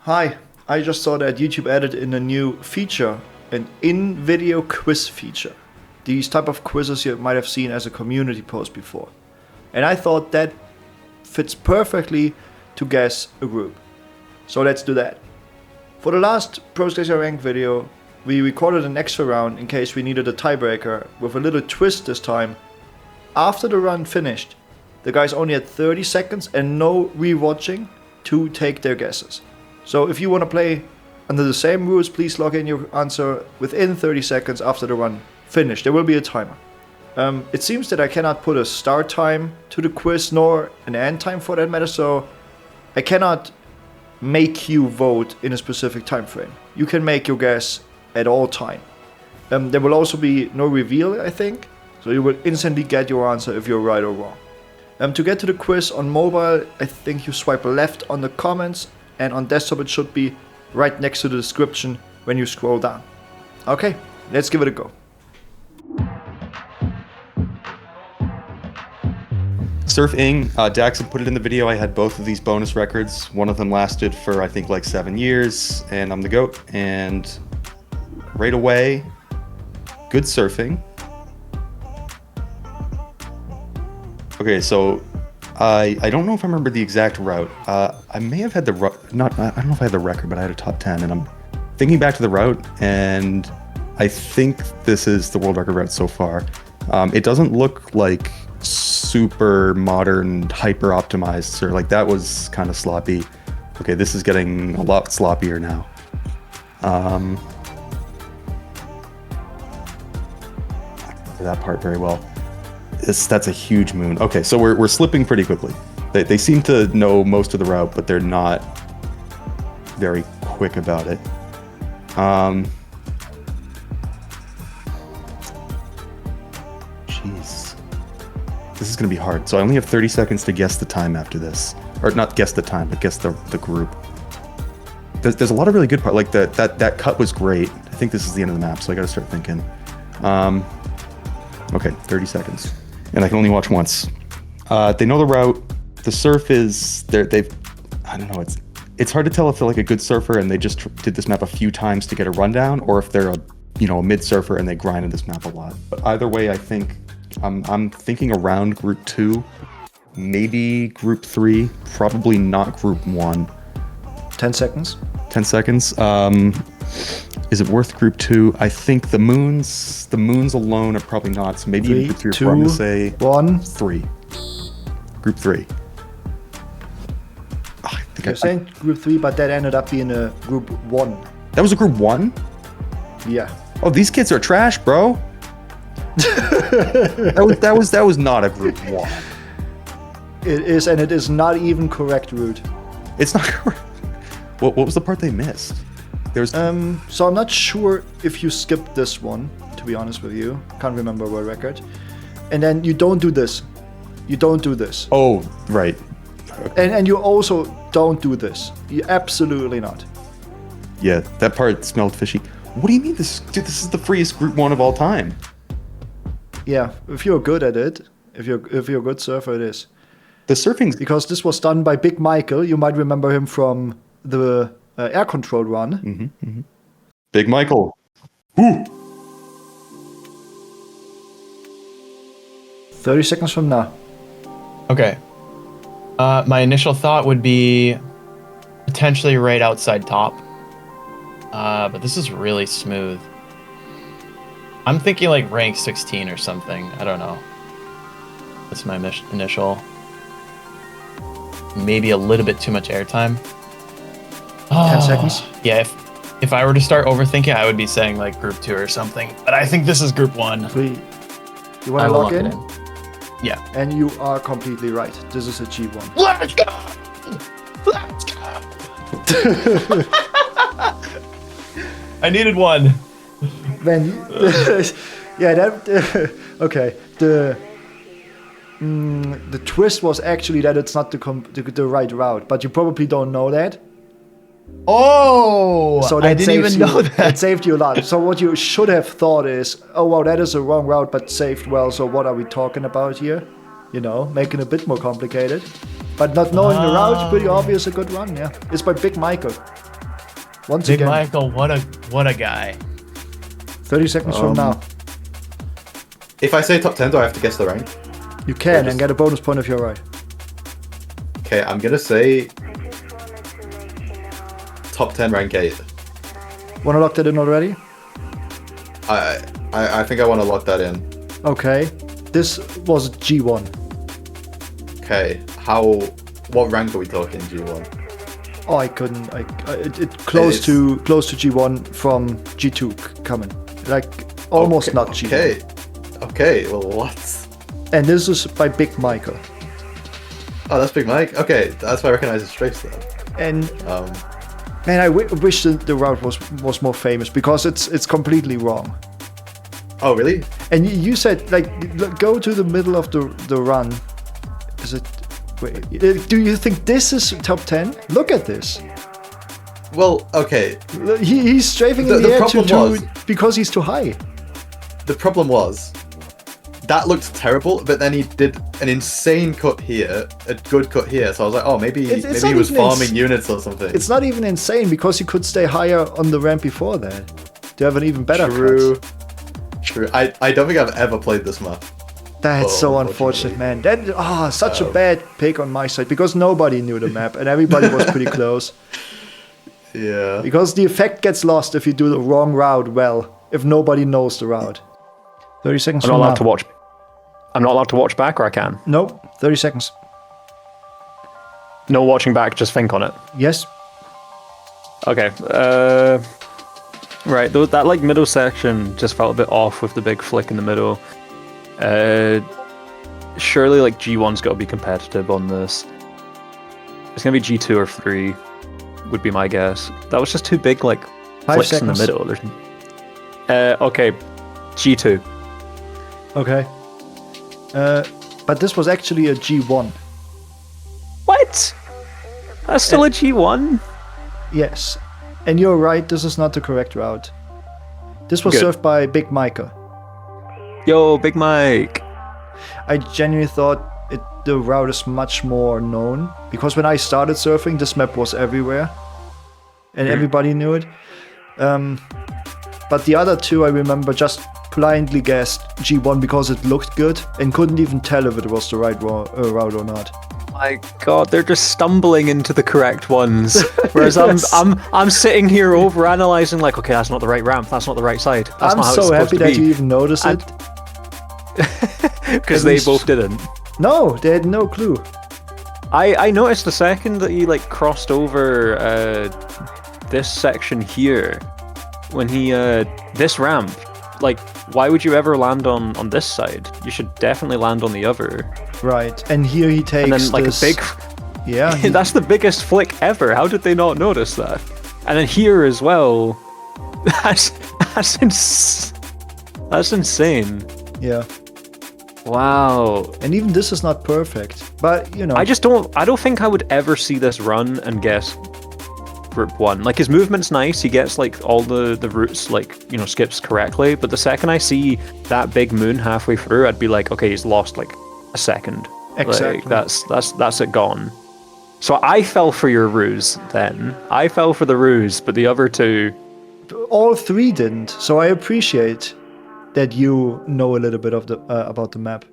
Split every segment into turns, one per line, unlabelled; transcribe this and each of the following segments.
Hi, I just saw that YouTube added in a new feature, an in-video quiz feature. These type of quizzes you might have seen as a community post before. And I thought that fits perfectly to guess a group. So let's do that. For the last Pro Stations Ranked video, we recorded an extra round in case we needed a tiebreaker with a little twist this time. After the run finished, the guys only had 30 seconds and no rewatching to take their guesses. So if you want to play under the same rules, please log in your answer within 30 seconds after the run finished. There will be a timer. It seems that I cannot put a start time to the quiz nor an end time for that matter, so I cannot make you vote in a specific time frame. You can make your guess at all time. There will also be no reveal, I think, so you will instantly get your answer if you're right or wrong. To get to the quiz on mobile, I think you swipe left on the comments, and on desktop it should be right next to the description when you scroll down. Okay, let's give it a go.
Surfing, Dax had put it in the video. I had both of these bonus records. One of them lasted for I think like 7 years, and I'm the GOAT. And right away, good surfing. Okay, so I don't know if I remember the exact route. I may have had the I don't know if I had the record, but I had a top 10, and I'm thinking back to the route, and I think this is the world record route so far. It doesn't look like super modern, hyper optimized, or like that was kind of sloppy. Okay, this is getting a lot sloppier now. I don't remember that part very well. That's a huge moon. Okay, so we're slipping pretty quickly. They seem to know most of the route, but they're not very quick about it. Jeez. This is gonna be hard. So I only have 30 seconds to guess the time after this. Or not guess the time, but guess the group. There's a lot of really good part. Like that cut was great. I think this is the end of the map, so I gotta start thinking. Okay, 30 seconds. And I can only watch once. They know the route. The surf is I don't know, it's hard to tell if they're like a good surfer and they just did this map a few times to get a rundown, or if they're a mid surfer and they grinded this map a lot. But either way, I think I'm thinking around group 2, maybe group 3, probably not group 1.
10 seconds.
10 seconds. Is it worth group 2? I think the moons alone are probably not. So maybe
3,
group 3 or
2,
4. I'm gonna say
1.
3. Group 3. Oh, I think
You're saying group 3, but that ended up being a group 1.
That was a group 1?
Yeah.
Oh, these kids are trash, bro. that was not a group 1.
It is, and it is not even correct route.
It's not correct. What was the part they missed? There's
so I'm not sure if you skipped this one, to be honest with you. Can't remember what record. And then you don't do this. You don't do this.
Oh, right. Okay.
And you also don't do this. You absolutely not.
Yeah, that part smelled fishy. What do you mean this is the freest group 1 of all time?
Yeah, if you're good at it, if you're a good surfer, it is.
The surfing's
because this was done by Big Michael. You might remember him from the air control run.
Mm-hmm, mm-hmm. Big Michael. Woo!
30 seconds from now.
Okay. My initial thought would be potentially right outside top. But this is really smooth. I'm thinking like rank 16 or something. I don't know. That's my initial. Maybe a little bit too much airtime.
10 seconds.
Yeah, if I were to start overthinking, I would be saying like group 2 or something. But I think this is group 1.
3. You want to log in?
Yeah.
And you are completely right. This is a G1.
Let's go! Let's go! I needed one.
Man, yeah, that okay. The twist was actually that it's not the right route, but you probably don't know that.
Oh,
so that
I didn't even know that.
It saved you a lot. So what you should have thought is, oh wow, that is a wrong route, but saved well. So what are we talking about here? You know, making it a bit more complicated. But not knowing the route, pretty obvious a good run. Yeah, it's by Big Michael. Once
Big
again,
Michael, what a guy.
30 seconds from now.
If I say top 10, do I have to guess the rank?
You can and get a bonus point if you're right.
Okay, I'm gonna say top 10 rank 8.
Want to lock that in already?
I think I want to lock that in.
Okay. This was G1.
Okay, what rank are we talking, G1?
Oh, I couldn't. It close to G1 from G2 coming. Like almost not G1.
Okay, well what?
And this is by Big Michael.
Oh, that's Big Mike? Okay, that's why I recognize his trace then.
And man, I wish the route was more famous because it's completely wrong.
Oh, really?
And you said like go to the middle of the run. Is it? Wait, do you think this is top 10? Look at this.
Well, okay.
He's strafing in the air because he's too high.
The problem was that looked terrible, but then he did an insane cut here, a good cut here. So I was like, oh, maybe he was farming units or something.
It's not even insane because he could stay higher on the ramp before that to have an even better cut.
True. I don't think I've ever played this map.
That's so unfortunate, man. That such a bad pick on my side because nobody knew the map and everybody was pretty close.
Yeah.
Because the effect gets lost if you do the wrong route well, if nobody knows the route. 30 seconds
I'm not allowed to watch. I'm not allowed to watch back, or I can?
Nope. 30 seconds.
No watching back, just think on it.
Yes.
Okay. Right, that like middle section just felt a bit off with the big flick in the middle. Surely like G1's got to be competitive on this. It's gonna be G2 or 3, would be my guess. That was just too big, like
5
flicks
seconds.
in the middle. Okay, G2.
Okay. But this was actually a G1.
What? That's still a G1?
Yes. And you're right, this is not the correct route. This was
Good.
served by Big Micah.
Yo, Big Mike.
I genuinely thought the route is much more known because when I started surfing, this map was everywhere and everybody knew it. But the other two, I remember, just blindly guessed G1 because it looked good and couldn't even tell if it was the right route or not.
My God, they're just stumbling into the correct ones. Whereas
Yes.
I'm sitting here overanalyzing, like, okay, that's not the right ramp, that's not the right side. That's
I'm
not how
so
it's
happy
supposed
that
to
you
be.
even noticed it.
Because
At
they
least-
both didn't.
No, they had no clue.
I noticed the second that he like crossed over this section here, when he this ramp, like why would you ever land on this side? You should definitely land on the other.
Right, and here he takes
And then like
this,
a big,
yeah,
that's the biggest flick ever. How did they not notice that? And then here as well, that's insane.
yeah.
Wow.
And even this is not perfect, but you know.
I don't think I would ever see this run and guess group 1. Like his movement's nice, he gets like all the routes like, you know, skips correctly, but the second I see that big moon halfway through, I'd be like, okay, he's lost like a second.
Exactly.
Like, that's it gone. So I fell for your ruse then. I fell for the ruse, but the other two
all three didn't, so I appreciate that you know a little bit of the about the map.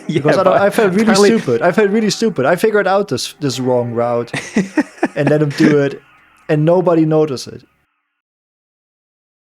Because I felt really stupid. I figured out this wrong route and let him do it, and nobody noticed it.